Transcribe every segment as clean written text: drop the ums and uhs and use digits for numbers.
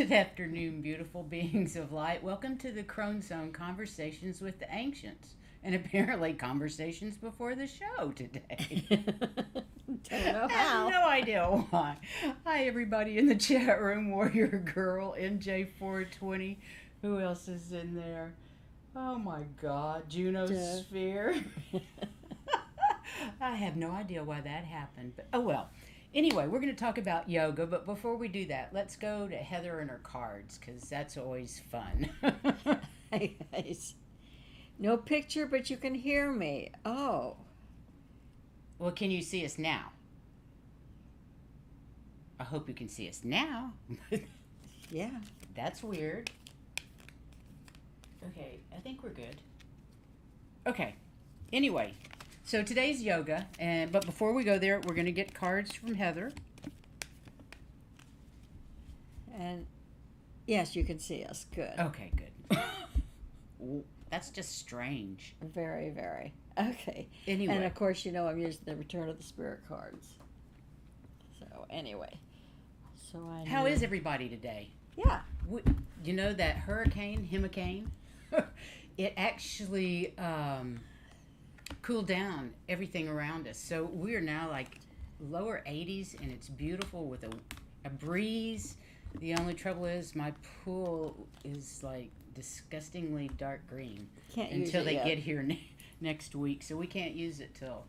Good afternoon, beautiful beings of light. Welcome to the Crone Zone Conversations with the Ancients, and apparently conversations before the show today. Don't know I have how. no idea why. Hi, everybody in the chat room. Warrior Girl, NJ420. Who else is in there? Oh my God, Juno Duh. Sphere. I have no idea why that happened, but oh well. Anyway, we're going to talk about yoga, but before we do that, let's go to Heather and her cards because that's always fun. Hey guys. No picture, but you can hear me. Oh, Well, can you see us now? I hope you can see us now. yeah. That's weird. Okay, I think we're good. Okay. Anyway, so today's yoga, but before we go there, we're going to get cards from Heather. And yes, you can see us. Good. Okay, good. That's just strange. Very, very. Okay. Anyway, And of course, you know I'm using the Return of the Spirit cards. So anyway. how is everybody today? Yeah. You know that hurricane, it actually cooled down everything around us. So we are now like lower 80s and it's beautiful with a breeze. The only trouble is my pool is like disgustingly dark green Can't use until it they yet. get here next week. So we can't use it till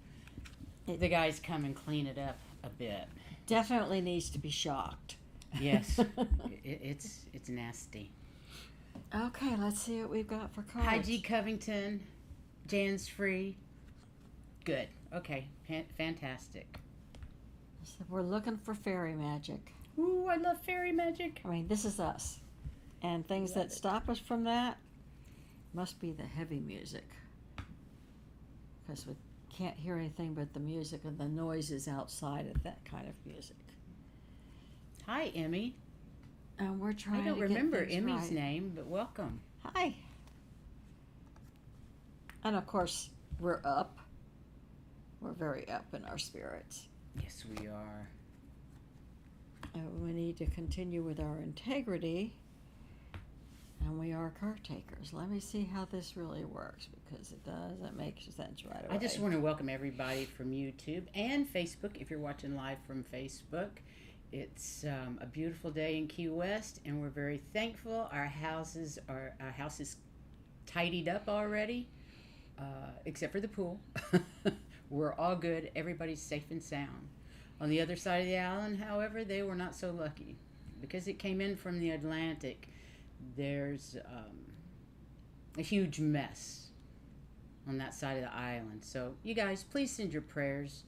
the guys come and clean it up a bit. Definitely needs to be shocked. Yes, it's nasty. Okay, let's see what we've got for cards. Hi, G. Covington. Jan's free. Good. Okay. Fantastic. So we're looking for fairy magic. Ooh, I love fairy magic. I mean, this is us. And things Love that it. stop us from that must be the heavy music. Because we can't hear anything but the music and the noises outside of that kind of music. Hi, Emmy. And we're trying I don't to remember get things Emmy's right. name, but welcome. Hi. And of course, we're up. We're very up in our spirits. Yes, we are. We need to continue with our integrity. And we are caretakers. Let me see how this really works because it doesn't make sense right away. I just want to welcome everybody from YouTube and Facebook. If you're watching live from Facebook, it's a beautiful day in Key West, and we're very thankful. Our house is tidied up already, except for the pool. We're all good. Everybody's safe and sound. On the other side of the island, however, they were not so lucky because it came in from the Atlantic. There's a huge mess on that side of the island. So you guys, please send your prayers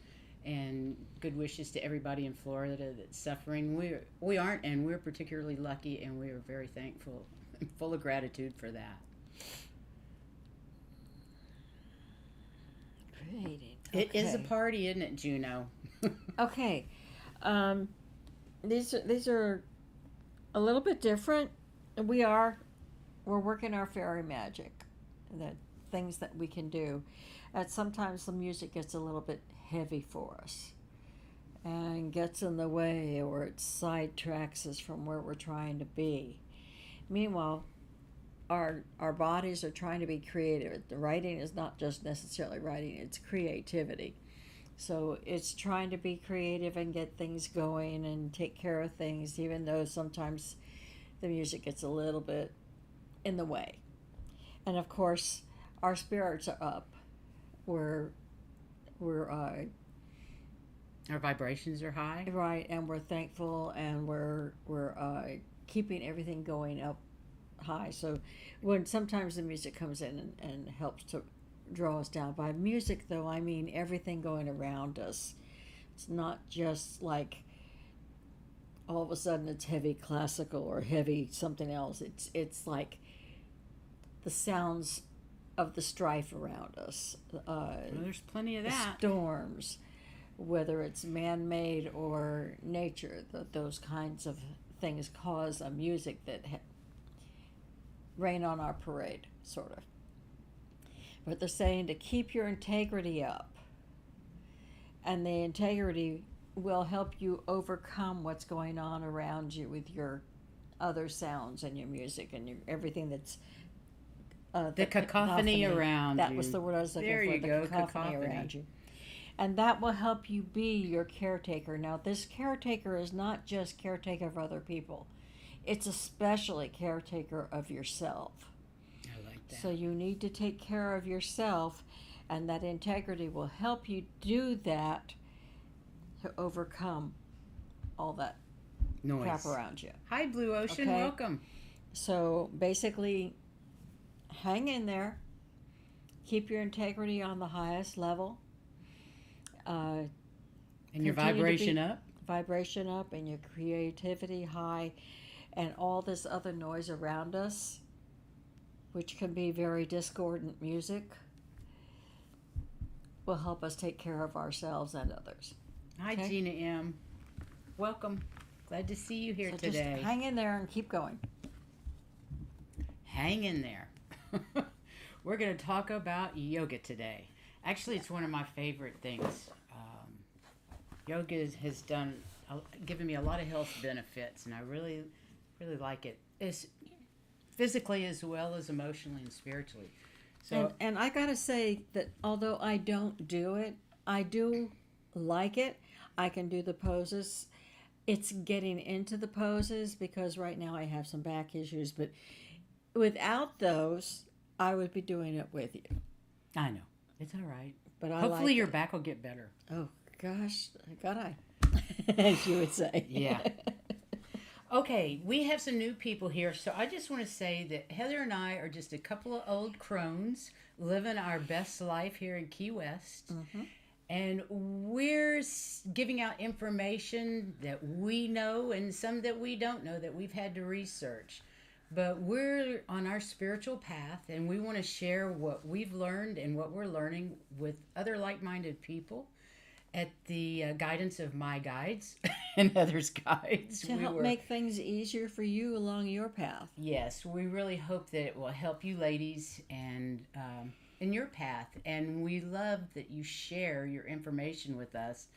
and good wishes to everybody in Florida that's suffering. We aren't, and we're particularly lucky, and we are very thankful and full of gratitude for that. Creating. It is a Okay. party, isn't it, Juno? Okay. These are a little bit different. We're working our fairy magic, the things that we can do. And sometimes the music gets a little bit heavy for us and gets in the way, or it sidetracks us from where we're trying to be. Meanwhile, our bodies are trying to be creative. The writing is not just necessarily writing, it's creativity. So it's trying to be creative and get things going and take care of things, even though sometimes the music gets a little bit in the way. And of course, our spirits are up. We're Our vibrations are high. right, and we're thankful, and we're keeping everything going up high. So when sometimes the music comes in and helps to draw us down. By music, though, I mean everything going around us. It's not just like all of a sudden it's heavy classical or heavy something else. It's like the sounds of the strife around us. Well, there's plenty of The that. storms, whether it's man-made or nature, those kinds of things cause a music that rain on our parade, sort of. But they're saying to keep your integrity up, and the integrity will help you overcome what's going on around you with your other sounds in your music and everything that's the cacophony around that you. was the word I was looking There for. you The go, cacophony around you. And that will help you be your caretaker. Now, this caretaker is not just caretaker of other people. It's especially caretaker of yourself. I like that. So you need to take care of yourself, and that integrity will help you do that to overcome all that Noise. crap around you. Hi, Blue Ocean. Okay. Welcome. So basically, hang in there. Keep your integrity on the highest level. And your vibration up, and your creativity high, and all this other noise around us, which can be very discordant music, will help us take care of ourselves and others. Hi, Okay? Gina M. Welcome. Glad to see you here So today. just hang in there and keep going. Hang in there. We're going to talk about yoga today. Actually, it's one of my favorite things. Yoga has given me a lot of health benefits, and I really, really like it. It's physically as well as emotionally and spiritually. So, And I gotta say that although I don't do it, I do like it. I can do the poses. It's getting into the poses because right now I have some back issues, but without those, I would be doing it with you. I know. It's all right. But Hopefully your back will get better. Oh, gosh, God, as you would say. Yeah. Okay, we have some new people here, so I just want to say that Heather and I are just a couple of old crones living our best life here in Key West. Mm-hmm. And we're giving out information that we know and some that we don't know that we've had to research. But we're on our spiritual path, and we want to share what we've learned and what we're learning with other like-minded people at the guidance of my guides and Heather's guides. To help make things easier for you along your path. Yes, we really hope that it will help you ladies and in your path. And we love that you share your information with us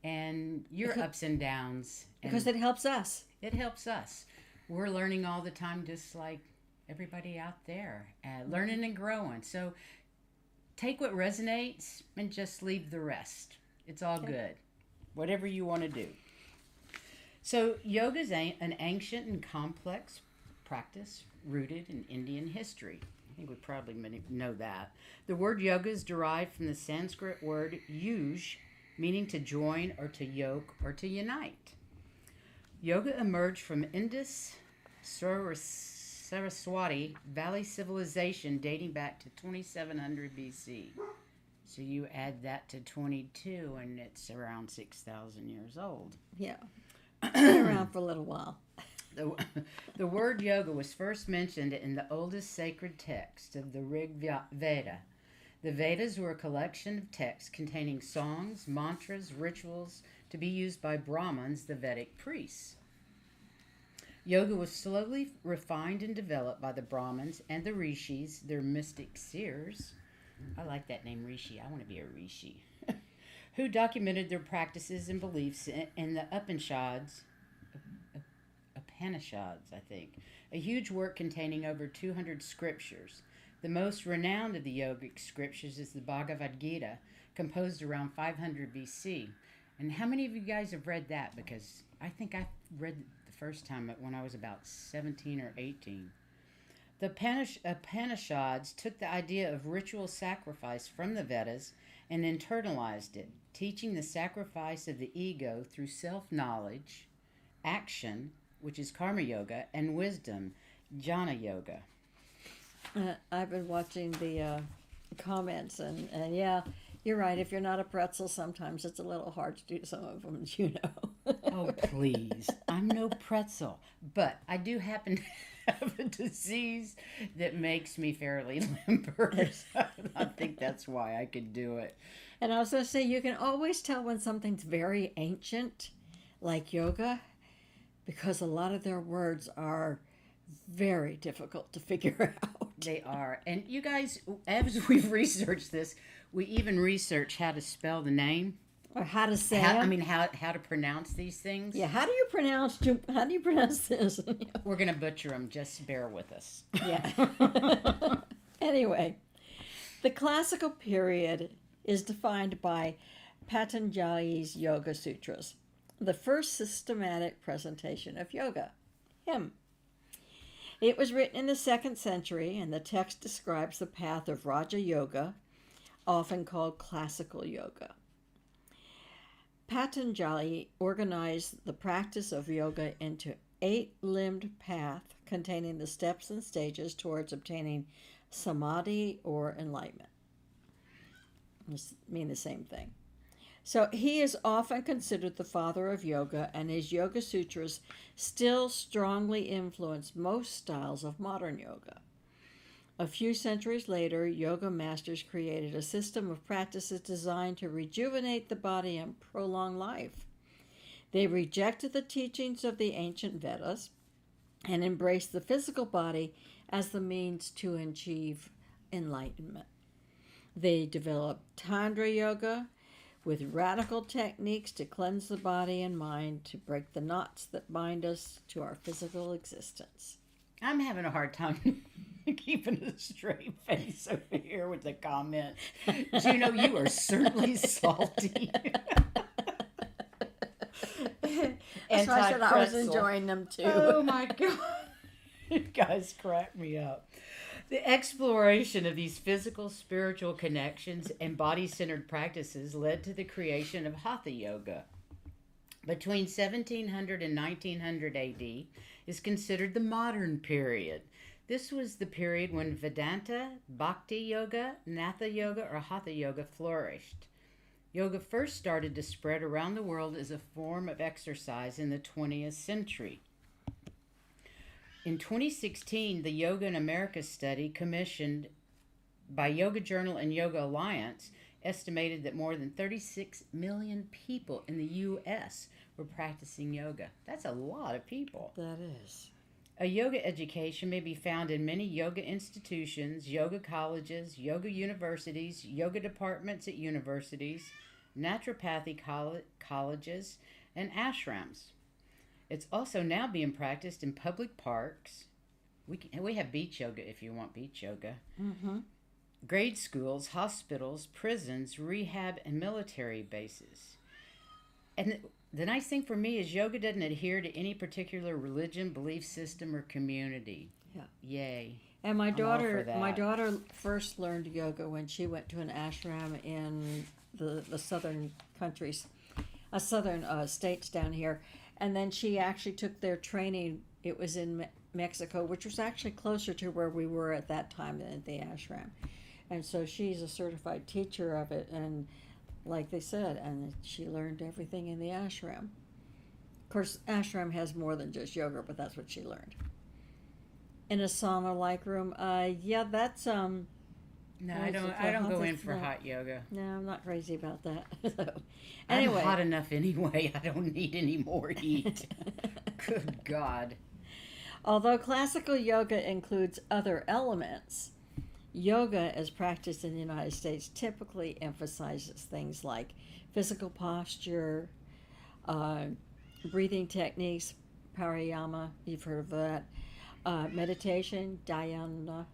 and your ups and downs. Because it helps us. It helps us. We're learning all the time, just like everybody out there, learning and growing. So take what resonates and just leave the rest. It's all good. Whatever you want to do. So yoga is an ancient and complex practice rooted in Indian history. I think we probably know that. The word yoga is derived from the Sanskrit word yuj, meaning to join or to yoke or to unite. Yoga emerged from Indus Saraswati Valley civilization dating back to 2700 BC. So you add that to 22 and it's around 6,000 years old. Yeah. Been around for a little while. The word yoga was first mentioned in the oldest sacred text of the Rig Veda. The Vedas were a collection of texts containing songs, mantras, rituals to be used by Brahmins, the Vedic priests. Yoga was slowly refined and developed by the Brahmins and the Rishis, their mystic seers. I like that name, Rishi. I want to be a Rishi. Who documented their practices and beliefs in the Upanishads, I think, a huge work containing over 200 scriptures. The most renowned of the yogic scriptures is the Bhagavad Gita, composed around 500 BC. And how many of you guys have read that? Because I think I read it the first time when I was about 17 or 18. The Upanishads took the idea of ritual sacrifice from the Vedas and internalized it, teaching the sacrifice of the ego through self-knowledge, action, which is karma yoga, and wisdom, jnana yoga. I've been watching the comments, and yeah, you're right. If you're not a pretzel, sometimes it's a little hard to do some of them, you know. Oh, please. I'm no pretzel. But I do happen to have a disease that makes me fairly limber. So I think that's why I could do it. And I was going to say, you can always tell when something's very ancient, like yoga, because a lot of their words are very difficult to figure out. They are. And you guys, as we've researched this, we even researched how to spell the name. Or how to say I them. mean, how to pronounce these things. Yeah, how do you pronounce this? We're going to butcher them. Just bear with us. Yeah. Anyway, the classical period is defined by Patanjali's Yoga Sutras, the first systematic presentation of yoga. Him. It was written in the 2nd century, and the text describes the path of Raja Yoga, often called classical yoga. Patanjali organized the practice of yoga into 8-limbed path containing the steps and stages towards obtaining samadhi or enlightenment. This mean the same thing. So he is often considered the father of yoga, and his Yoga Sutras still strongly influence most styles of modern yoga. A few centuries later, yoga masters created a system of practices designed to rejuvenate the body and prolong life. They rejected the teachings of the ancient Vedas and embraced the physical body as the means to achieve enlightenment. They developed Tantra Yoga with radical techniques to cleanse the body and mind, to break the knots that bind us to our physical existence. I'm having a hard time keeping a straight face over here with the comment. Juno, you are certainly salty. That's why I said I was enjoying them too. Oh my God. You guys crack me up. The exploration of these physical, spiritual connections and body-centered practices led to the creation of Hatha Yoga. Between 1700 and 1900 AD is considered the modern period. This was the period when Vedanta, Bhakti Yoga, Natha Yoga, or Hatha Yoga flourished. Yoga first started to spread around the world as a form of exercise in the 20th century. In 2016, the Yoga in America study commissioned by Yoga Journal and Yoga Alliance estimated that more than 36 million people in the U.S. were practicing yoga. That's a lot of people. That is. A yoga education may be found in many yoga institutions, yoga colleges, yoga universities, yoga departments at universities, naturopathy colleges, and ashrams. It's also now being practiced in public parks. We have beach yoga if you want beach yoga. Mm-hmm. Grade schools, hospitals, prisons, rehab, and military bases. And the nice thing for me is yoga doesn't adhere to any particular religion, belief system, or community. Yeah. Yay. And my daughter first learned yoga when she went to an ashram in the southern countries, southern states down here. And then she actually took their training. It was in Mexico, which was actually closer to where we were at that time than at the ashram. And so she's a certified teacher of it. And like they said, and she learned everything in the ashram. Of course, ashram has more than just yoga, but that's what she learned. In a sauna-like room, yeah, that's No, I don't go in for hot yoga. No, I'm not crazy about that. So, anyway, I'm hot enough anyway. I don't need any more heat. Good God. Although classical yoga includes other elements, yoga as practiced in the United States typically emphasizes things like physical posture, breathing techniques, pranayama, you've heard of that, meditation, dhyana.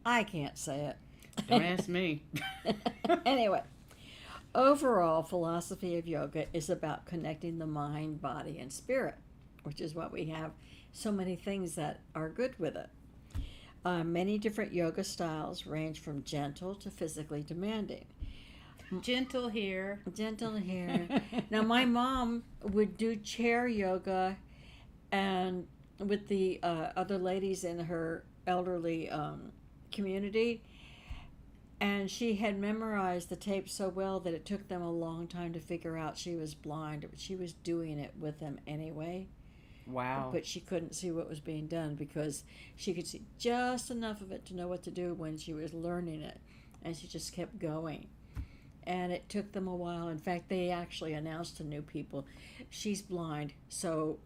I can't say it. Don't ask me. Anyway, overall philosophy of yoga is about connecting the mind, body, and spirit, which is what we have so many things that are good with it. Many different yoga styles range from gentle to physically demanding. Gentle here. Gentle here. Now, my mom would do chair yoga and with the other ladies in her elderly community, and she had memorized the tape so well that it took them a long time to figure out she was blind, but she was doing it with them anyway. Wow. But she couldn't see what was being done because she could see just enough of it to know what to do when she was learning it, and she just kept going. And it took them a while. In fact, they actually announced to new people, she's blind, so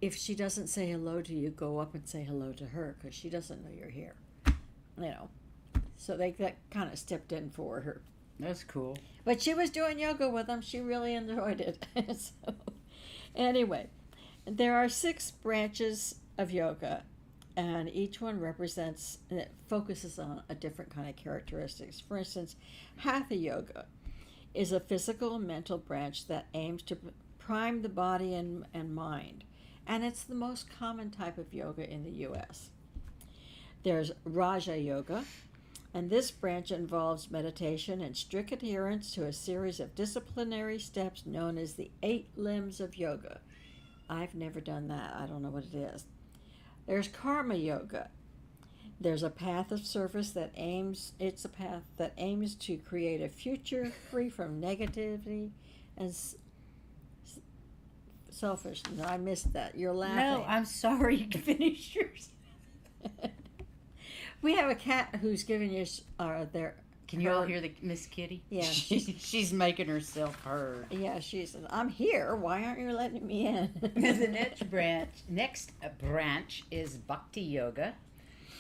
if she doesn't say hello to you, go up and say hello to her because she doesn't know you're here. You know, so they kind of stepped in for her. That's cool. But she was doing yoga with them. She really enjoyed it. So, anyway, there are 6 branches of yoga, and each one represents, it focuses on a different kind of characteristics. For instance, Hatha yoga is a physical and mental branch that aims to prime the body and mind, and it's the most common type of yoga in the U.S. There's Raja yoga, and this branch involves meditation and strict adherence to a series of disciplinary steps known as the 8 limbs of yoga. I've never done that. I don't know what it is. There's Karma yoga. There's a path of service it's a path that aims to create a future free from negativity and selfishness. I missed that. You're laughing. No, I'm sorry. You can finish yours. We have a cat who's giving you their. Can you all hear the Miss Kitty? Yeah. She's making herself heard. Yeah, she says, "I'm here. Why aren't you letting me in?" The next branch is Bhakti Yoga.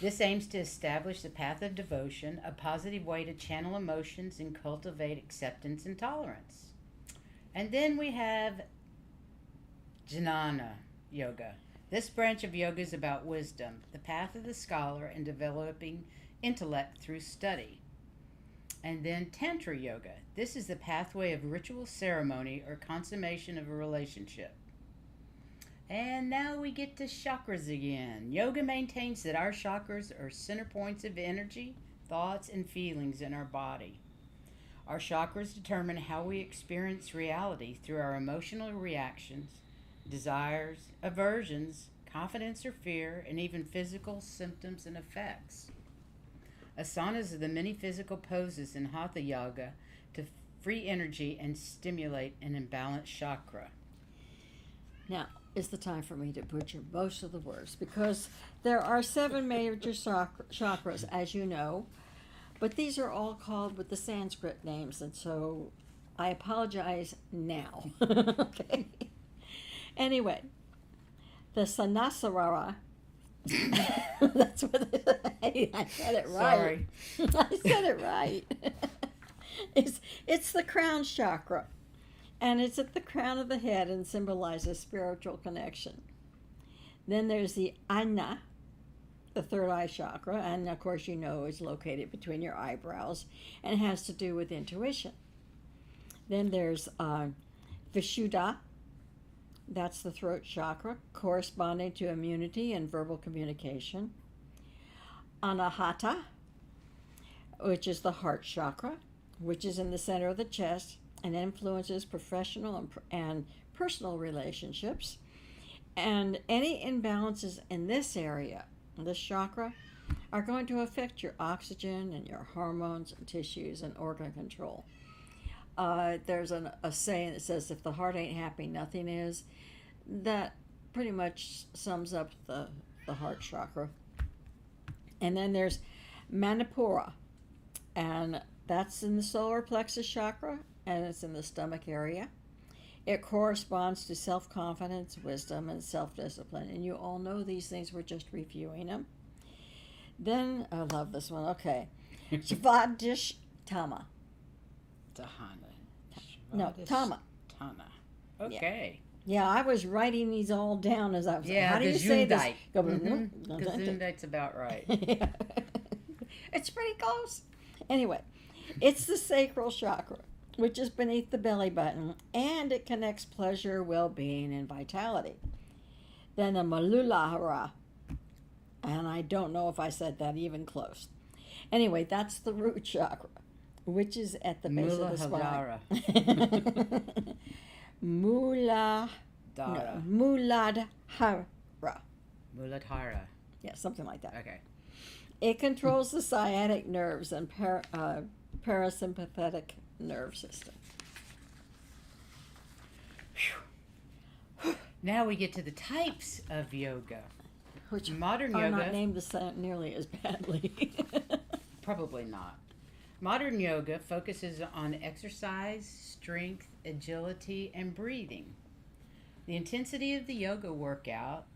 This aims to establish the path of devotion, a positive way to channel emotions and cultivate acceptance and tolerance. And then we have Jnana Yoga. This branch of yoga is about wisdom, the path of the scholar, and developing intellect through study. And then Tantra Yoga. This is the pathway of ritual ceremony or consummation of a relationship. And now we get to chakras again. Yoga maintains that our chakras are center points of energy, thoughts, and feelings in our body. Our chakras determine how we experience reality through our emotional reactions, desires, aversions, confidence or fear, and even physical symptoms and effects. Asanas are the many physical poses in Hatha Yoga to free energy and stimulate an imbalanced chakra. Now is the time for me to butcher most of the words because there are 7 major chakras, as you know, but these are all called with the Sanskrit names, and so I apologize now. Okay. Anyway, the Sanasarara. That's what I said it right. Sorry. I said it right. It's the crown chakra, and it's at the crown of the head and symbolizes spiritual connection. Then there's the Ajna, the third eye chakra, and of course you know is located between your eyebrows and has to do with intuition. Then there's Vishuddha. That's the throat chakra, corresponding to immunity and verbal communication. Anahata, which is the heart chakra, which is in the center of the chest and influences professional and personal relationships. And any imbalances in this area, this chakra, are going to affect your oxygen and your hormones and tissues and organ control. There's a saying that says, if the heart ain't happy, nothing is. That pretty much sums up the heart chakra. And then there's Manipura, and that's in the solar plexus chakra, and it's in the stomach area. It corresponds to self-confidence, wisdom, and self-discipline. And you all know these things. We're just reviewing them. Then, I love this one. Okay. Svadhisthana. No, Tama. Tana. Okay. Yeah, I was writing these all down as I was. Yeah, how do you say this? Gesundheit's about right. Yeah. It's pretty close. Anyway, it's the sacral chakra, which is beneath the belly button, and it connects pleasure, well-being, and vitality. Then the Muladhara, and I don't know if I said that even close. Anyway, that's the root chakra, which is at the base of the spine. Muladhara. Muladhara. Yeah, something like that. Okay. It controls the sciatic nerves and parasympathetic nerve system. Now we get to the types of yoga. Which modern are yoga not named the same nearly as badly. Probably not. Modern yoga focuses on exercise, strength, agility, and breathing. The intensity of the yoga workout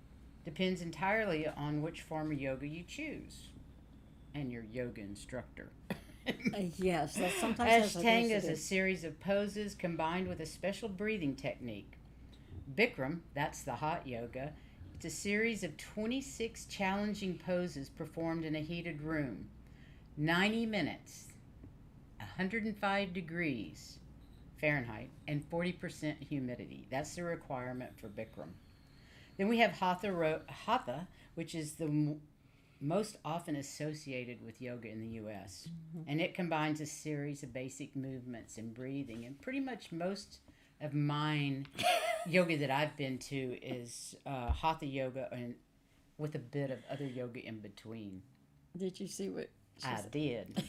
depends entirely on which form of yoga you choose and your yoga instructor. Yes, that sometimes has things Ashtanga to is do. a series of poses combined with a special breathing technique. Bikram, that's the hot yoga. It's a series of 26 challenging poses performed in a heated room. 90 minutes, 105 degrees Fahrenheit, and 40% humidity. That's the requirement for Bikram. Then we have Hatha, which is the most often associated with yoga in the U.S. And it combines a series of basic movements and breathing. And pretty much most of mine yoga that I've been to is Hatha yoga and with a bit of other yoga in between. Did you see what I said? did.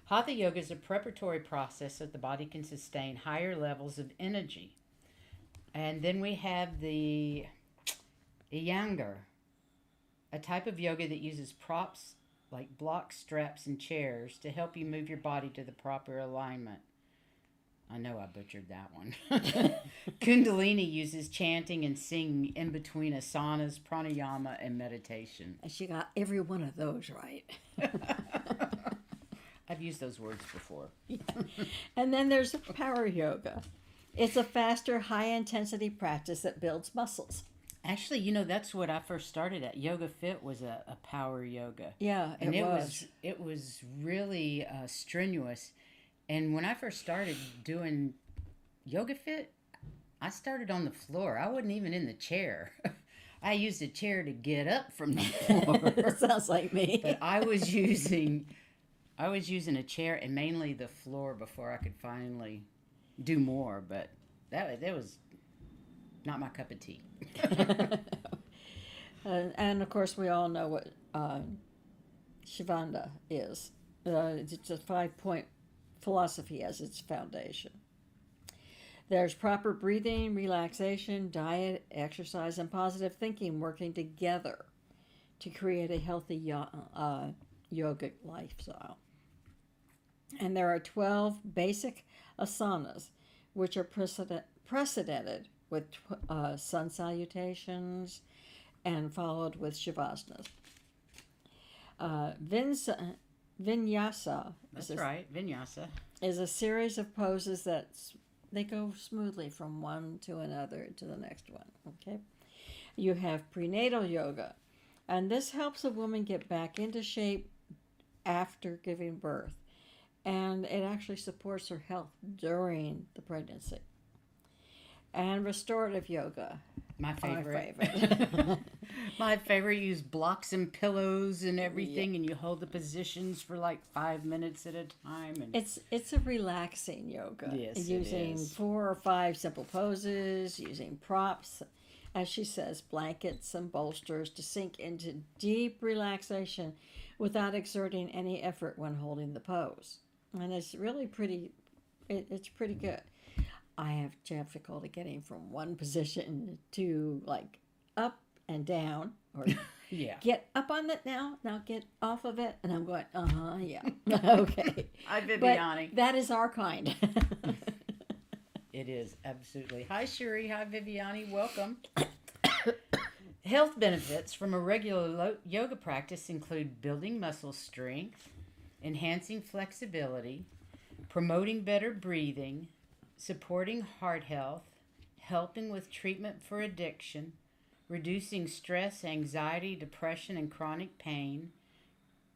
Hatha yoga is a preparatory process so that the body can sustain higher levels of energy. And then we have the Iyengar, a type of yoga that uses props like blocks, straps, and chairs to help you move your body to the proper alignment. I know I butchered that one. Kundalini uses chanting and singing in between asanas, pranayama, and meditation. And she got every one of those right. I've used those words before. And then there's power yoga. It's a faster, high-intensity practice that builds muscles. Actually, that's what I first started at. Yoga Fit was a power yoga. Yeah, And was. it was really strenuous. And when I first started doing Yoga Fit, I started on the floor. I wasn't even in the chair. I used a chair to get up from the floor. That sounds like me. But I was using a chair and mainly the floor before I could finally do more. But that was not my cup of tea. And of course, we all know what Shivananda is. It's a 5-point philosophy as its foundation. There's proper breathing, relaxation, diet, exercise, and positive thinking working together to create a healthy yogic lifestyle. And there are 12 basic asanas, which are precedented with sun salutations and followed with shavasana. Vinyasa. That's right, vinyasa. Is a series of poses that they go smoothly from one to another to the next one. Okay. You have prenatal yoga, and this helps a woman get back into shape after giving birth, and it actually supports her health during the pregnancy. And restorative yoga. My favorite. My favorite. My favorite. You use blocks and pillows and everything, and you hold the positions for like 5 minutes at a time. And It's a relaxing yoga. Yes, using it is. 4 or 5 simple poses, using props, as she says, blankets and bolsters to sink into deep relaxation without exerting any effort when holding the pose. And it's really pretty. It's pretty good. I have difficulty getting from one position to like up and down, or yeah. get up on it now get off of it, and I'm going, yeah. Okay. Hi, But Viviani. that is our kind. It is, absolutely. Hi, Shuri. Hi, Viviani. Welcome. Health benefits from a regular yoga practice include building muscle strength, enhancing flexibility, promoting better breathing, supporting heart health, helping with treatment for addiction, reducing stress, anxiety, depression, and chronic pain,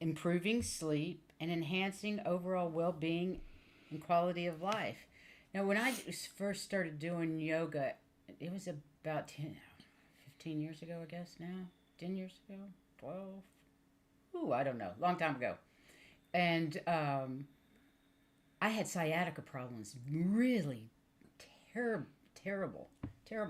improving sleep, and enhancing overall well-being and quality of life. Now, when I first started doing yoga, it was about 15 years ago, I guess now. 10 years ago? 12? Ooh, I don't know. Long time ago. And I had sciatica problems, really terrible,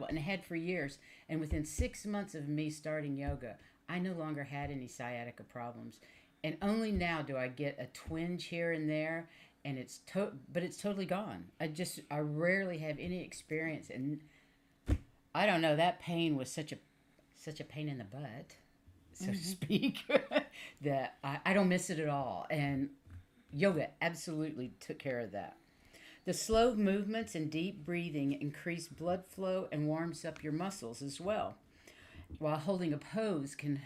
and I had for years. And within 6 months of me starting yoga, I no longer had any sciatica problems. And only now do I get a twinge here and there, and it's totally gone. I rarely have any experience, and I don't know. That pain was such a pain in the butt, so to speak, that I don't miss it at all. And yoga absolutely took care of that. The slow movements and deep breathing increase blood flow and warms up your muscles as well. While holding a pose can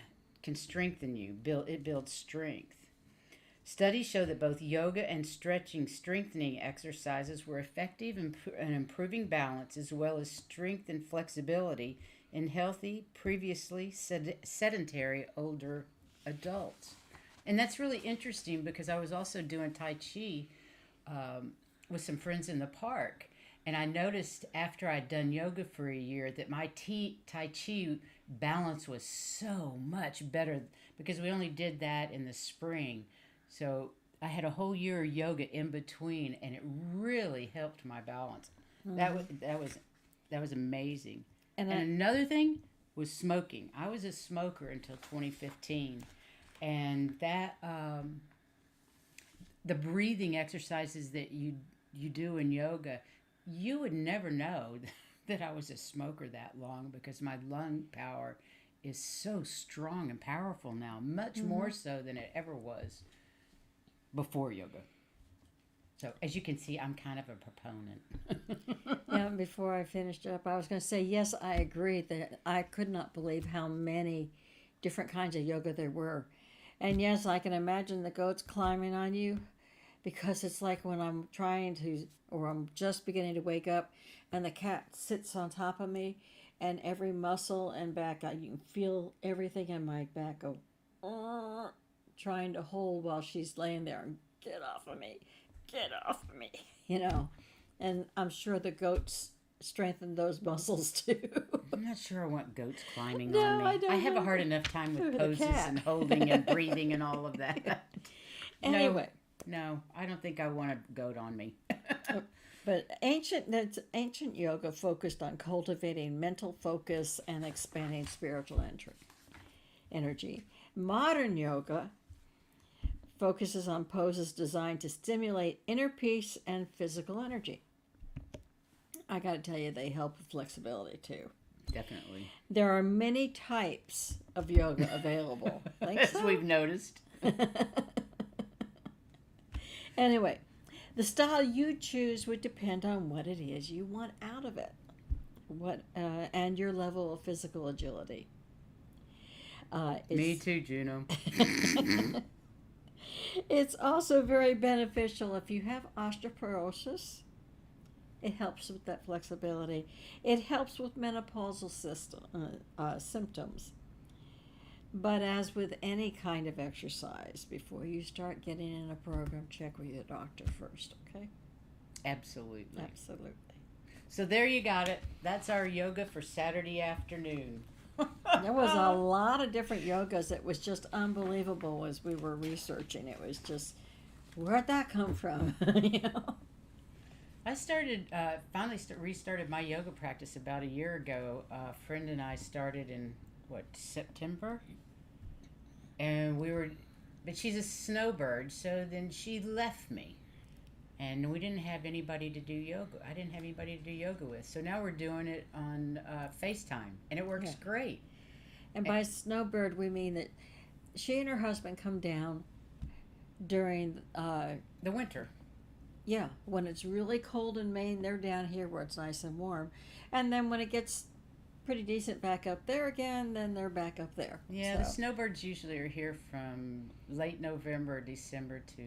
strengthen you. It builds strength. Studies show that both yoga and stretching strengthening exercises were effective in improving balance as well as strength and flexibility in healthy, previously sedentary older adults. And that's really interesting because I was also doing Tai Chi with some friends in the park. And I noticed after I'd done yoga for a year that my Tai Chi balance was so much better because we only did that in the spring. So I had a whole year of yoga in between, and it really helped my balance. Mm-hmm. That was amazing. And another thing was smoking. I was a smoker until 2015, and that the breathing exercises that you do in yoga, you would never know that I was a smoker that long because my lung power is so strong and powerful now, much more so than it ever was before yoga. So as you can see, I'm kind of a proponent. Yeah, before I finished up, I was going to say, yes, I agree that I could not believe how many different kinds of yoga there were. And yes, I can imagine the goats climbing on you because it's like when I'm trying to, or I'm just beginning to wake up and the cat sits on top of me and every muscle and back, you can feel everything in my back go, trying to hold while she's laying there and get off of me. Get off of me, you know. And I'm sure the goats strengthen those muscles too. I'm not sure I want goats climbing on me. I have a hard enough time with poses and holding and breathing and all of that. Anyway. No, I don't think I want a goat on me. But ancient yoga focused on cultivating mental focus and expanding spiritual energy. Modern yoga focuses on poses designed to stimulate inner peace and physical energy. I got to tell you, they help with flexibility too. Definitely. There are many types of yoga available. As we've noticed. Anyway, the style you choose would depend on what it is you want out of it, and your level of physical agility. Me too, Juno. It's also very beneficial if you have osteoporosis. It helps with that flexibility. It helps with menopausal symptoms. But as with any kind of exercise, before you start getting in a program, check with your doctor first, okay? Absolutely. Absolutely. So there you got it. That's our yoga for Saturday afternoon. There was a lot of different yogas. It was just unbelievable as we were researching. It was just, where'd that come from? You know? I finally restarted my yoga practice about a year ago. A friend and I started in, September? And but she's a snowbird, so then she left me. And we didn't have anybody to do yoga. I didn't have anybody to do yoga with. So now we're doing it on FaceTime, and it works great. And by snowbird, we mean that she and her husband come down during the winter. Yeah, when it's really cold in Maine, they're down here where it's nice and warm. And then when it gets pretty decent back up there again, then they're back up there. Yeah, the snowbirds usually are here from late November, December to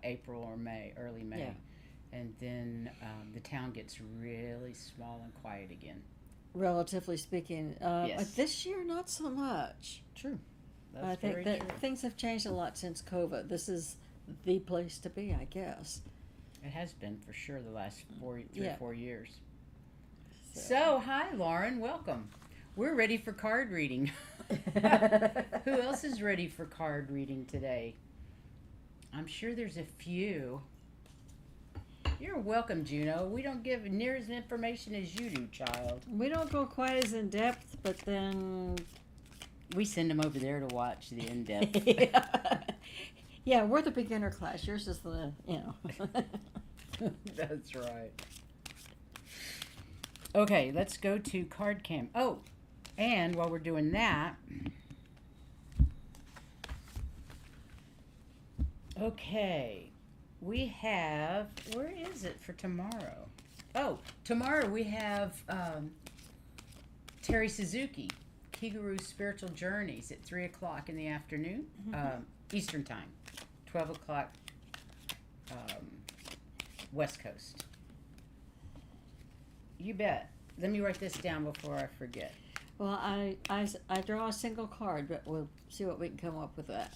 April or May, early May. Yeah. And then the town gets really small and quiet again. Relatively speaking. Yes. But this year, not so much. True. I think that things have changed a lot since COVID. This is the place to be, I guess. It has been for sure the last 3 or 4 years. So, hi, Lauren. Welcome. We're ready for card reading. Who else is ready for card reading today? I'm sure there's a few. You're welcome, Juno. We don't give near as information as you do, child. We don't go quite as in depth, but then we send them over there to watch the in depth. Yeah, we're the beginner class. Yours is the, That's right. Okay, let's go to card cam. Oh, and while we're doing that, okay, we have, where is it for tomorrow? Oh, tomorrow we have Terry Suzuki, Kiguru's Spiritual Journeys at 3 o'clock in the afternoon, Eastern Time, 12 o'clock West Coast. You bet. Let me write this down before I forget. Well, I draw a single card, but we'll see what we can come up with that.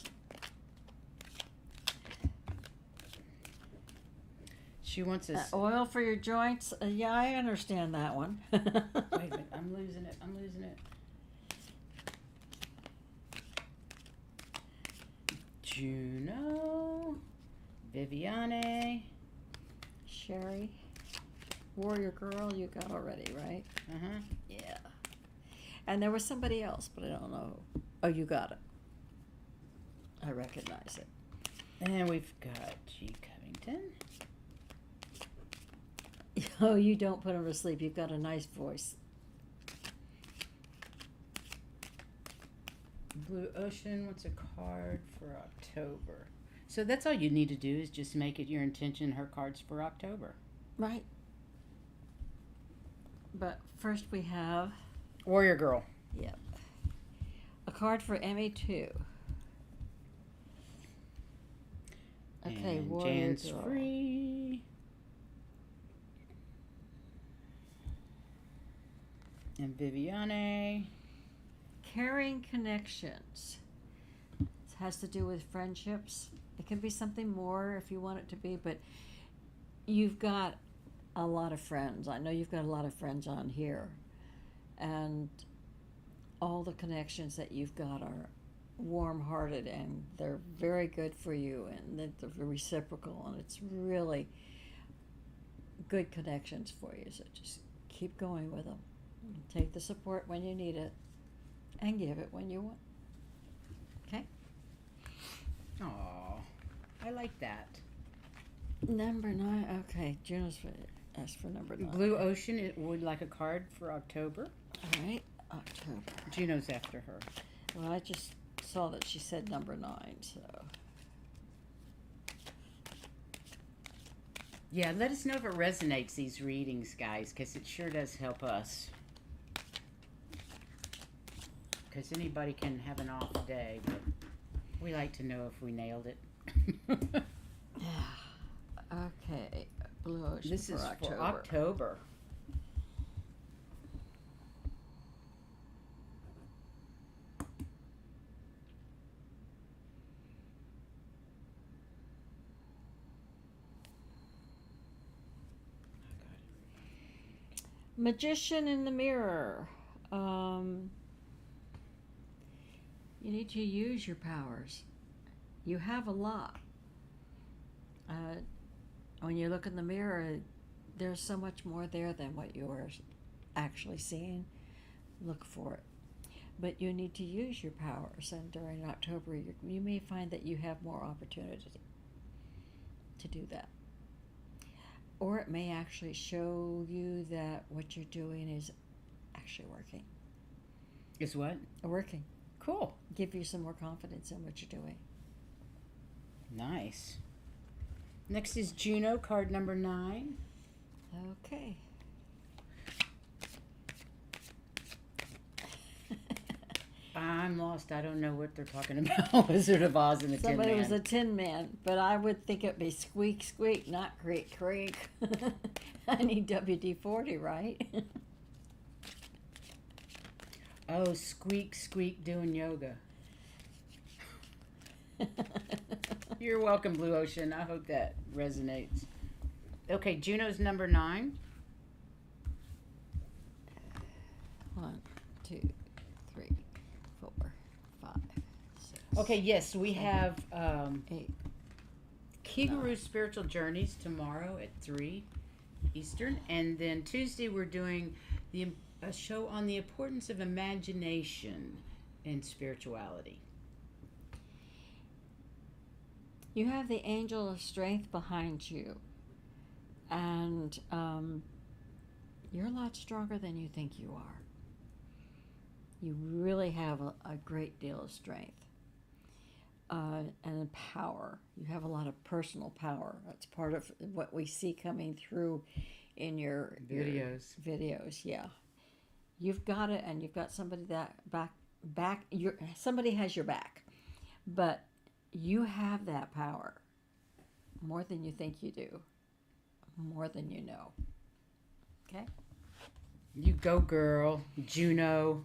She wants us. Oil for your joints. Yeah, I understand that one. Wait a minute. I'm losing it. Juno. Viviane. Sherry. Warrior Girl, you got already, right? Uh-huh. Yeah. And there was somebody else, but I don't know. Oh, you got it. I recognize it. And we've got G. Covington. Oh, you don't put him to sleep. You've got a nice voice. Blue Ocean wants a card for October. So that's all you need to do is just make it your intention, her cards for October. Right. But first we have... Warrior Girl. Yep. A card for Emmy 2. Okay, and Warrior Jan's Girl. free. And Viviane. Caring connections. It has to do with friendships. It can be something more if you want it to be, but you've got a lot of friends. I know you've got a lot of friends on here. And all the connections that you've got are warm-hearted and they're very good for you and they're reciprocal and it's really good connections for you. So just keep going with them. Take the support when you need it and give it when you want. Okay? Aw, I like that. Number 9. Okay, Juno's asked for number 9. Blue Ocean, it would like a card for October. All right, October. Juno's after her. Well, I just saw that she said number 9, so. Yeah, let us know if it resonates, these readings, guys, because it sure does help us. Because anybody can have an off day, but we like to know if we nailed it. Okay, Blue Ocean This for is October. for October. Magician in the Mirror. You need to use your powers. You have a lot. When you look in the mirror, there's so much more there than what you're actually seeing. Look for it. But you need to use your powers, and during October, you may find that you have more opportunity to do that. Or it may actually show you that what you're doing is actually working. Is what? Working. Cool. Give you some more confidence in what you're doing. Nice. Next is Juno, card number 9. Okay. I'm lost. I don't know what they're talking about. Wizard of Oz and the Tin Man. Somebody was a Tin Man, but I would think it'd be squeak, squeak, not creak, creak. I need WD-40, right? Oh, squeak, squeak, doing yoga. You're welcome, Blue Ocean. I hope that resonates. Okay, Juno's number 9. 1, 2, 3, 4, 5, 6. Okay, yes, we have 8. Kangaroo Spiritual Journeys tomorrow at 3 Eastern. And then Tuesday we're doing a show on the importance of imagination in spirituality. You have the angel of strength behind you, and you're a lot stronger than you think you are. You really have a great deal of strength and power. You have a lot of personal power. That's part of what we see coming through in your videos. Yeah, you've got it, and you've got somebody that back. Somebody has your back, but You have that power more than you think you do, more than you know. Okay? You go, girl. Juno.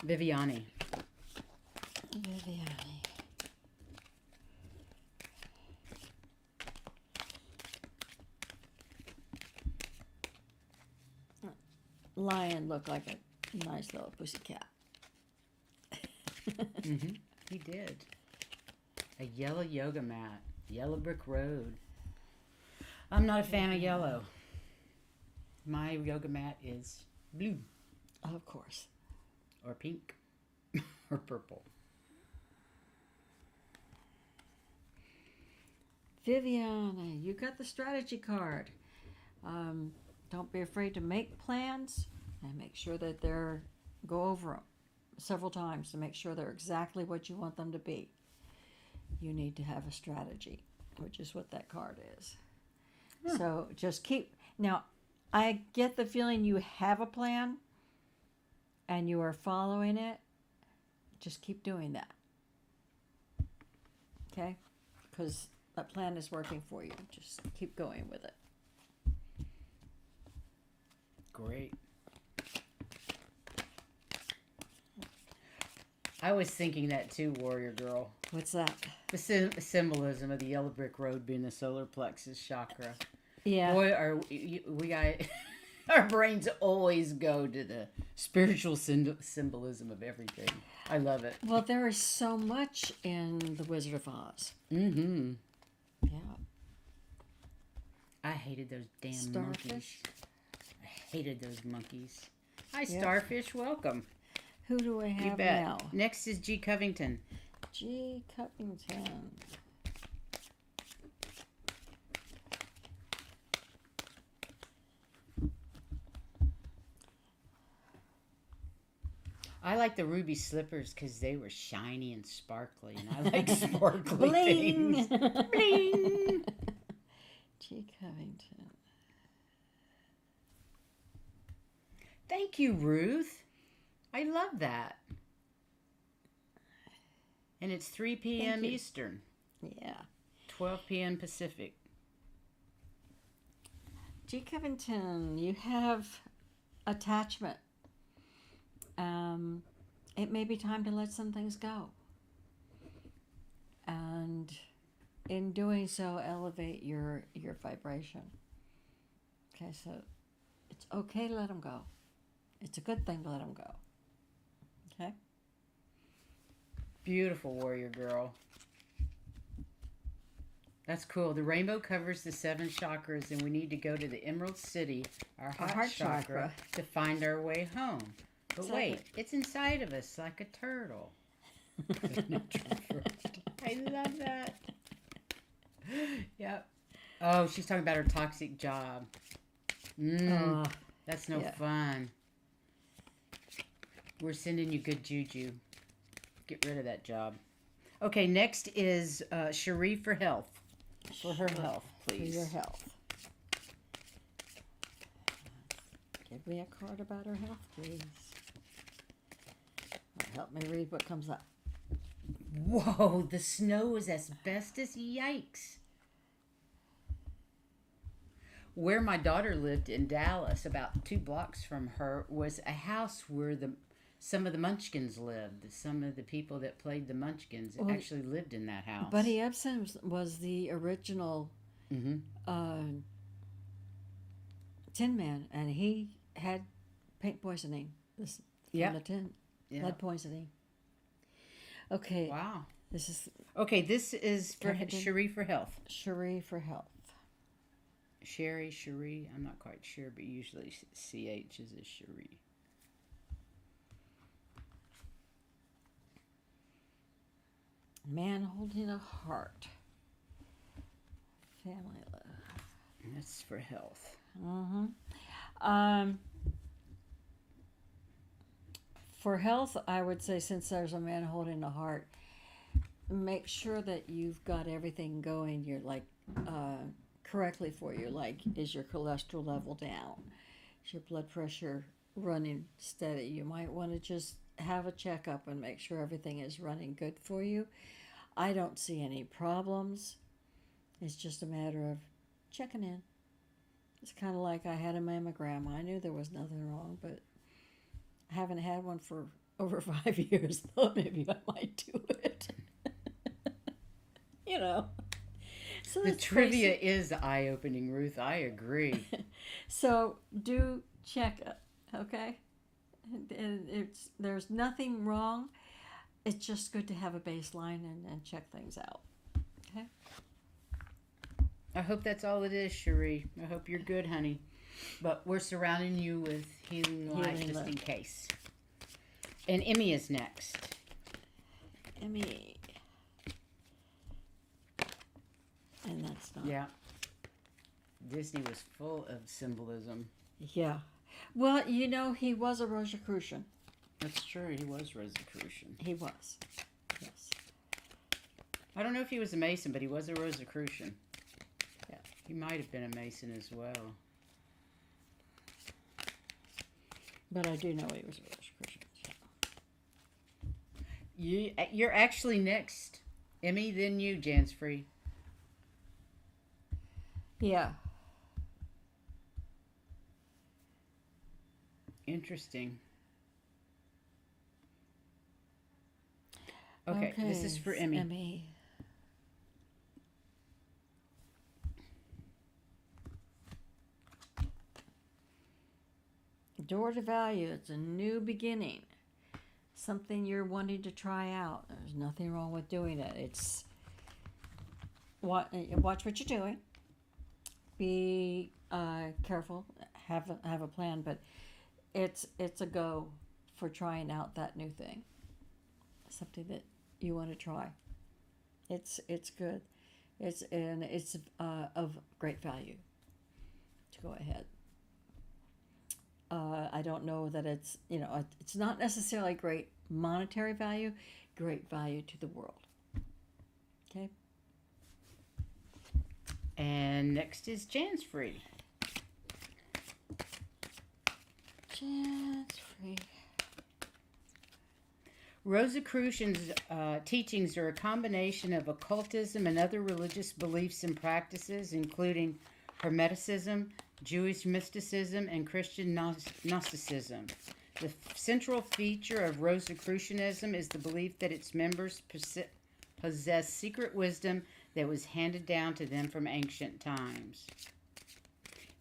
Viviani. Viviani. Lion looked like a nice little pussycat. Mm-hmm. He did. A yellow yoga mat. Yellow brick road. I'm not a fan of yellow. My yoga mat is blue. Of course. Or pink. Or purple. Viviana, you got the strategy card. Don't be afraid to make plans and make sure that go over them several times to make sure they're exactly what you want them to be. You need to have a strategy, which is what that card is. Yeah. So just keep. Now, I get the feeling you have a plan and you are following it. Just keep doing that. Okay? Because that plan is working for you. Just keep going with it. Great. I was thinking that too, Warrior Girl. What's that? The symbolism of the yellow brick road being the solar plexus chakra. Yeah. Boy, we got our brains always go to the spiritual symbolism of everything. I love it. Well, there is so much in The Wizard of Oz. Mm-hmm. Yeah. I hated those damn Starfish. Monkeys. I hated those monkeys. Hi, Starfish. Welcome. Who do I have You bet. now? Next is G. Covington. G. Covington. I like the ruby slippers because they were shiny and sparkly, and I like sparkly Bling! things. Bling! G. Covington. Thank you, Ruth. I love that. And it's 3 p.m. Eastern. Yeah. 12 p.m. Pacific. G. Covington, you have attachment. It may be time to let some things go. And in doing so, elevate your vibration. Okay, so it's okay to let them go. It's a good thing to let them go. Okay? Beautiful, Warrior Girl. That's cool. The rainbow covers the 7 chakras, and we need to go to the Emerald City, our heart chakra, to find our way home. But wait, it's inside of us like a turtle. I love that. Yep. Oh, she's talking about her toxic job. That's no fun. We're sending you good juju. Get rid of that job. Okay, next is Cherie for health. For her health, please. For your health. Give me a card about her health, please. Help me read what comes up. Whoa, the snow is asbestos. Yikes. Where my daughter lived in Dallas, about 2 blocks from her, was a house where some of the Munchkins lived. Some of the people that played the Munchkins actually lived in that house. Buddy Epson was the original Tin Man, and he had paint poisoning from the tin. Yeah. Lead poisoning. Okay. Wow. This is for Cherie for health. Cherie for health. Cherie. I'm not quite sure, but usually CH is a Cherie. Man holding a heart. Family love. That's for health. For health, I would say, since there's a man holding a heart, make sure that you've got everything going. You're correctly for you. Like, is your cholesterol level down? Is your blood pressure running steady. You might want to just have a checkup and make sure everything is running good for you. I don't see any problems. It's just a matter of checking in. It's kind of like I had a mammogram. I knew there was nothing wrong, but I haven't had one for over 5 years. Thought maybe I might do it. You know. So The trivia is eye-opening, Ruth. I agree. So do check it, okay? And there's nothing wrong. It's just good to have a baseline and check things out. Okay? I hope that's all it is, Cherie. I hope you're good, honey. But we're surrounding you with healing light just in case. And Emmy is next. Emmy. And that's not. Yeah. Disney was full of symbolism. Yeah. Well, you know, he was a Rosicrucian. That's true. He was Rosicrucian. He was. Yes. I don't know if he was a Mason, but he was a Rosicrucian. Yeah. He might have been a Mason as well. But I do know he was a Rosicrucian. So. You're actually next, Emmy, then you, Jansfree. Yeah. Interesting. Okay, this is for Emmy. Emmy. Door to value. It's a new beginning. Something you're wanting to try out. There's nothing wrong with doing it. It's watch what you're doing. Be careful. Have a plan, but it's a go for trying out that new thing. Something that you want to try. It's good. It's of great value to go ahead. I don't know that it's it's not necessarily great monetary value, great value to the world. Okay. And next is Jansfree. Jansfree. Rosicrucian's teachings are a combination of occultism and other religious beliefs and practices, including Hermeticism, Jewish mysticism, and Christian Gnosticism. The central feature of Rosicrucianism is the belief that its members possess secret wisdom that was handed down to them from ancient times.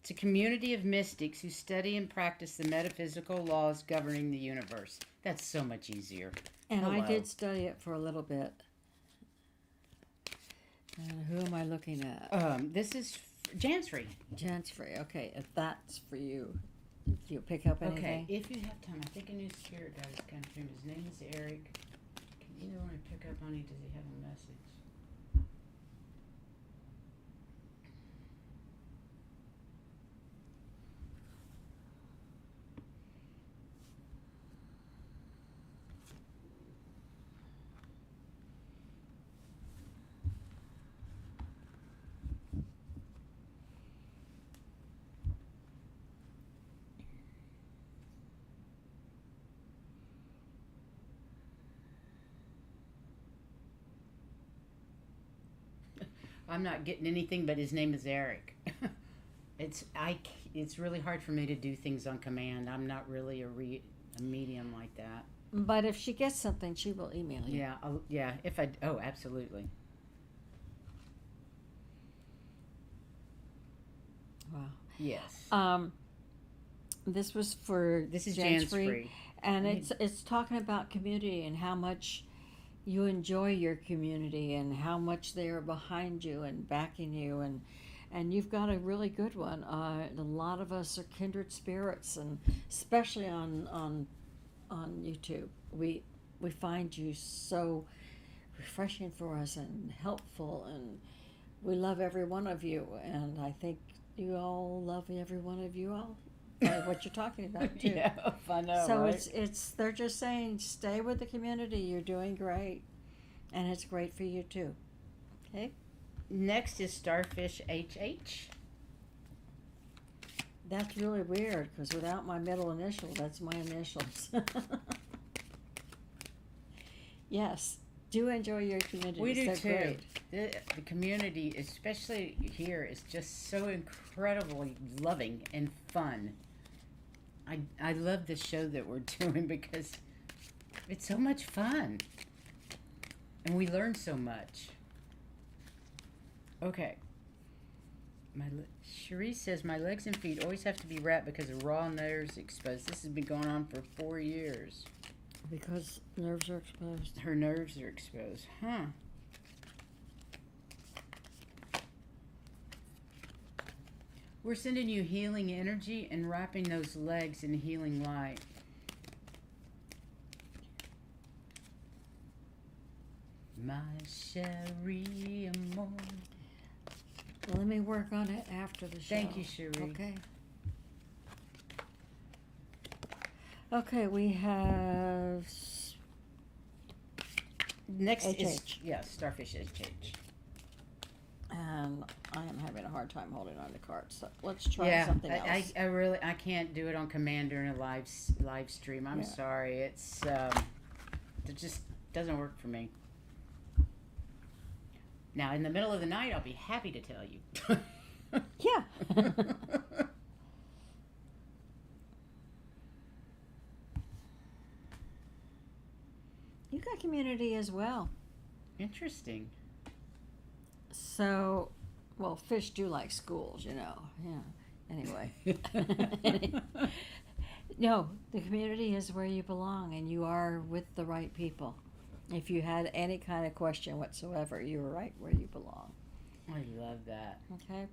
It's a community of mystics who study and practice the metaphysical laws governing the universe. That's so much easier. And Hello. I did study it for a little bit. And who am I looking at? This is Jansfree. Jansfree. Okay, if that's for you, do you pick up anything? Okay, if you have time, I think a new spirit guide is coming through. His name is Eric. Can either one pick up on it? Does he have a message? I'm not getting anything, but his name is Eric. It's really hard for me to do things on command. I'm not really a medium like that. But if she gets something, she will email you. Yeah. Absolutely. Wow. Yes. This was for This is Jansfree, Jansfree. and it's talking about community and how much you enjoy your community and how much they are behind you and backing you, and you've got a really good one. A lot of us are kindred spirits, and especially on YouTube, we find you so refreshing for us and helpful, and we love every one of you, and I think you all love every one of you all. What you're talking about too. Yeah, I know. So right? it's they're just saying stay with the community. You're doing great, and it's great for you too. Okay. Next is Starfish HH. That's really weird because without my middle initial, that's my initials. Yes, do enjoy your community. We do They're too. great. The community, especially here, is just so incredibly loving and fun. I love the show that we're doing because it's so much fun. And we learn so much. Okay. Cherie says, my legs and feet always have to be wrapped because of raw nerves exposed. This has been going on for 4 years. Because nerves are exposed. Her nerves are exposed. Huh. We're sending you healing energy and wrapping those legs in healing light. My Cherie Amor. Let me work on it after the show. Thank you, Cherie. Okay. Okay, we have Next is HH. Starfish HH. And I am having a hard time holding on to cards, so let's try something else. I really can't do it on command during a live stream. I'm sorry. It's it just doesn't work for me. Now in the middle of the night, I'll be happy to tell you. Yeah. You got community as well. Interesting. So, well, fish do like schools, you know. Yeah. Anyway. No, the community is where you belong, and you are with the right people. If you had any kind of question whatsoever, you were right where you belong. I love that. Okay.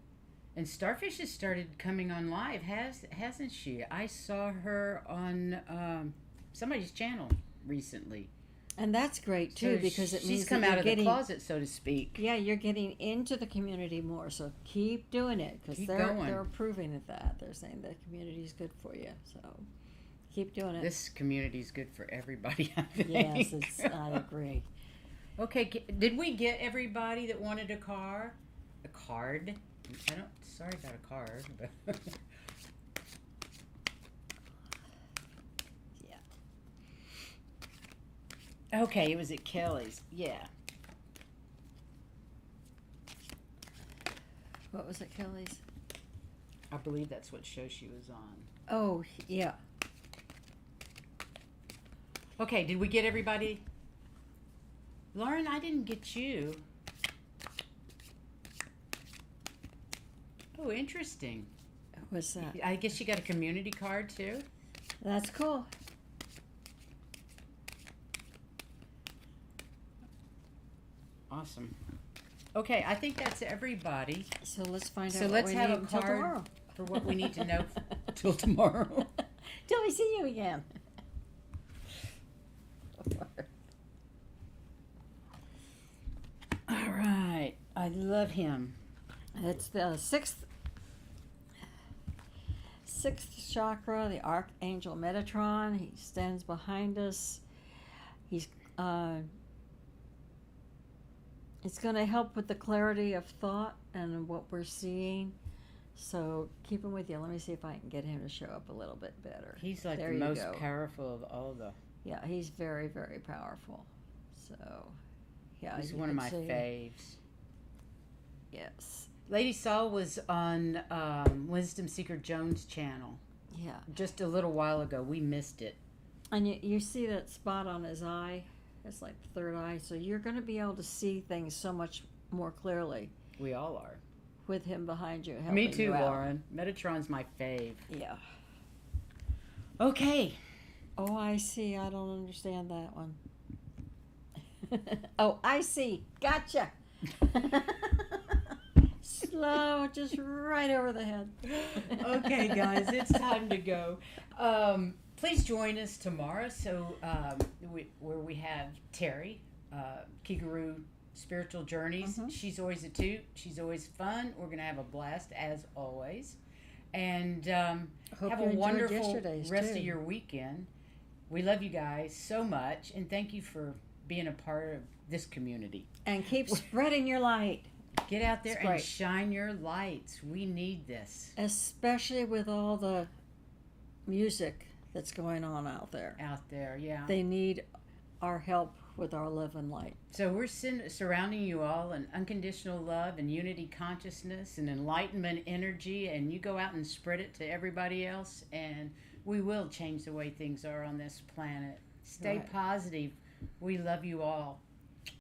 And Starfish has started coming on live, hasn't she? I saw her on somebody's channel recently. And that's great too, So because it means she's come that out of the closet, so to speak. Yeah, you're getting into the community more. So keep doing it, because they're approving of that. They're saying the community is good for you. So keep doing it. This community is good for everybody, I think. Yes, I agree. Okay, did we get everybody that wanted a card? Sorry about a card, but okay, it was at Kelly's. Yeah. What was it, Kelly's? I believe that's what show she was on. Oh, yeah. Okay, did we get everybody? Lauren, I didn't get you. Oh, interesting. What's that? I guess you got a community card too? That's cool. Awesome. Okay, I think that's everybody. So let's find out So what let's we have need a until card tomorrow. for what we need to know till tomorrow. Till we see you again. All right. I love him. It's the sixth chakra, the Archangel Metatron. He stands behind us. He's it's going to help with the clarity of thought and what we're seeing. So keep him with you. Let me see if I can get him to show up a little bit better. He's like There the you most go. powerful of all the. Yeah, he's very, very powerful. So, yeah, He's you one of can my see- faves. Yes. Lady Saul was on Wisdom Seeker Jones' channel Yeah. just a little while ago. We missed it. And you see that spot on his eye? It's like the third eye. So you're going to be able to see things so much more clearly We all are. with him behind you. Helping Me too, you out. Lauren. Metatron's my fave. Yeah. Okay. Oh, I see. I don't understand that one. Oh, I see. Gotcha. Slow, just right over the head. Okay, guys, it's time to go. Please join us tomorrow. So, where we have Terry, Kiguru Spiritual Journeys. Mhm. She's always a toot. She's always fun. We're gonna have a blast as always, and Hope have you a enjoyed wonderful yesterday's, rest too. of your weekend. We love you guys so much, and thank you for being a part of this community. And keep spreading your light. Get out there It's and great. shine your lights. We need this Especially with all the music that's going on out there. out there. Yeah. They need our help with our love and light. So we're surrounding you all in unconditional love and unity consciousness and enlightenment energy, and you go out and spread it to everybody else, and we will change the way things are on this planet. Stay Right. positive. We love you all.